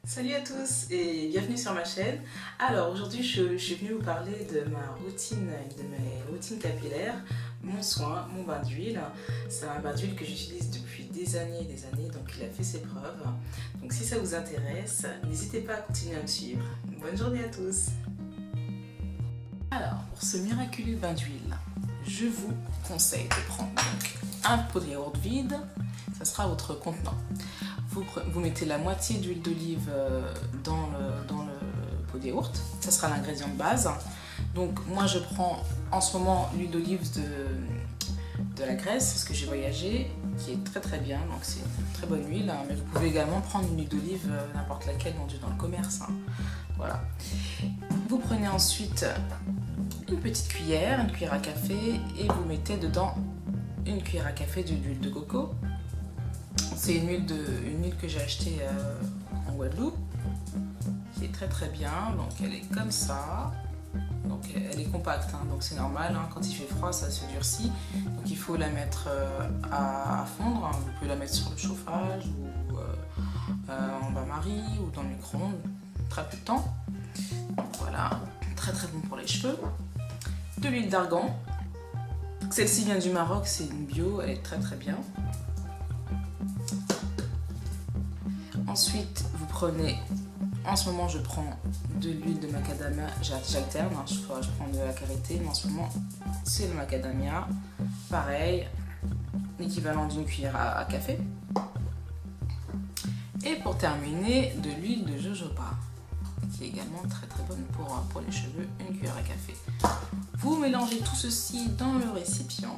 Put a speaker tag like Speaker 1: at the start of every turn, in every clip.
Speaker 1: Salut à tous et bienvenue sur ma chaîne. Alors aujourd'hui je suis venue vous parler de ma routine, de mes routines capillaires, mon soin, mon bain d'huile. C'est un bain d'huile que j'utilise depuis des années, donc il a fait ses preuves. Donc si ça vous intéresse, n'hésitez pas à continuer à me suivre. Bonne journée à tous. Alors pour ce miraculeux bain d'huile, je vous conseille de prendre donc un pot de yaourt vide, ça sera votre contenant. Vous mettez la moitié d'huile d'olive dans le pot de yaourt, ça sera l'ingrédient de base. Donc moi je prends en ce moment l'huile d'olive de la Grèce parce que j'ai voyagé, qui est très très bien, donc c'est une très bonne huile, hein, mais vous pouvez également prendre une huile d'olive n'importe laquelle vendue dans le commerce. Hein. Voilà. Vous prenez ensuite une petite cuillère, une cuillère à café, et vous mettez dedans une cuillère à café d'huile de coco. C'est une huile que j'ai achetée en Guadeloupe, qui est très très bien, donc elle est comme ça, donc elle est compacte, hein, donc c'est normal, hein, quand il fait froid ça se durcit, donc il faut la mettre à fondre, hein. Vous pouvez la mettre sur le chauffage, ou en bain-marie, ou dans le micro-ondes, très peu de temps. Voilà, très très bon pour les cheveux. De l'huile d'argan, celle-ci vient du Maroc, c'est une bio, elle est très très bien. Ensuite, vous prenez, en ce moment je prends de l'huile de macadamia, j'alterne, hein, je prends de la karité, mais en ce moment c'est le macadamia, pareil, l'équivalent d'une cuillère à café. Et pour terminer, de l'huile de jojoba, qui est également très très bonne pour les cheveux, une cuillère à café. Vous mélangez tout ceci dans le récipient,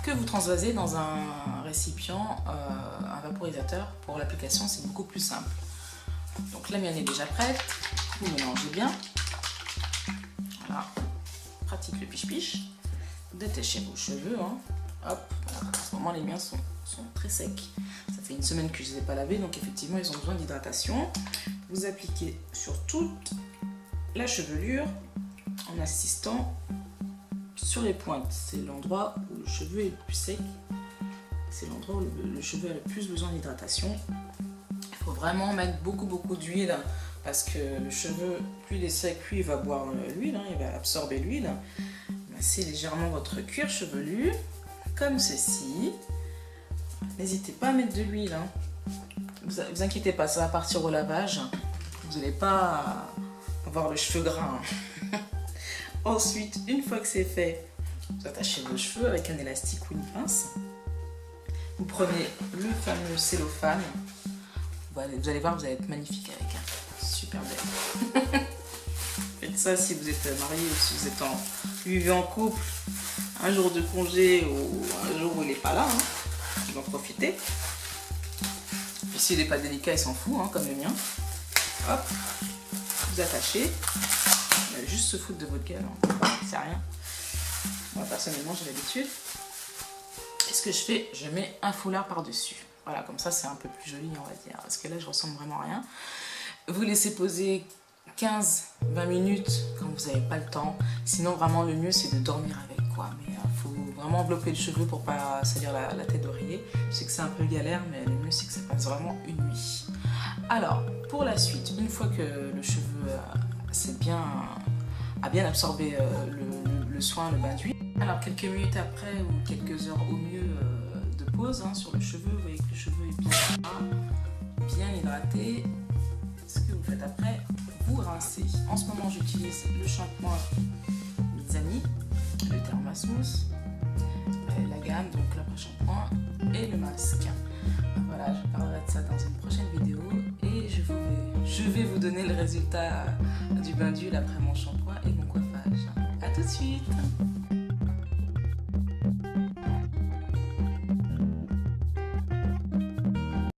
Speaker 1: que vous transvasez dans un récipient, un vaporisateur. Pour l'application, c'est beaucoup plus simple. Donc la mienne est déjà prête, vous mélangez bien. Voilà, pratique le piche-piche. Détachez vos cheveux, hein. Hop, en ce moment les miens sont très secs. Ça fait une semaine que je ne les ai pas lavés, donc effectivement ils ont besoin d'hydratation. Vous appliquez sur toute la chevelure en assistant sur les pointes. C'est l'endroit où le cheveu est le plus sec. C'est l'endroit où le cheveu a le plus besoin d'hydratation. Il faut vraiment mettre beaucoup d'huile parce que le cheveu, plus il est sec, plus il va boire l'huile, hein, il va absorber l'huile. Massez légèrement votre cuir chevelu, comme ceci. N'hésitez pas à mettre de l'huile. Hein. Vous inquiétez pas, ça va partir au lavage. Vous n'allez pas avoir le cheveu gras. Hein. Ensuite, une fois que c'est fait, vous attachez vos cheveux avec un élastique ou une pince. Vous prenez le fameux cellophane. Vous allez voir, vous allez être magnifique avec. Hein. Super belle. Faites ça si vous êtes marié ou si vous êtes vivez en couple, un jour de congé ou un jour où il n'est pas là. Hein. Vous en profitez. Puis s'il n'est pas délicat, il s'en fout, hein, comme le mien. Hop, vous attachez. Juste se foutre de votre gueule, hein. C'est rien. Moi personnellement j'ai l'habitude. Et ce que je fais, je mets un foulard par dessus. Voilà, comme ça c'est un peu plus joli, on va dire, parce que là je ressemble vraiment à rien. Vous laissez poser 15-20 minutes quand vous n'avez pas le temps. Sinon vraiment le mieux c'est de dormir avec, quoi. Mais faut vraiment envelopper le cheveu pour pas salir la tête d'oreiller. Je sais que c'est un peu galère, mais le mieux c'est que ça passe vraiment une nuit. Alors pour la suite, une fois que le cheveu a bien absorbé le soin, le bain d'huile. Alors quelques minutes après ou quelques heures au mieux de pause, hein, sur le cheveu, vous voyez que le cheveu est bien hydraté. Ce que vous faites après, vous rincez. En ce moment j'utilise le shampoing Mizani, le Thermasmooth, la gamme, donc l'après-shampoing et le masque. Voilà, je parlerai de ça dans une prochaine vidéo et je vais vous donner le résultat du bain d'huile après mon shampoing et mon coiffage. A tout de suite.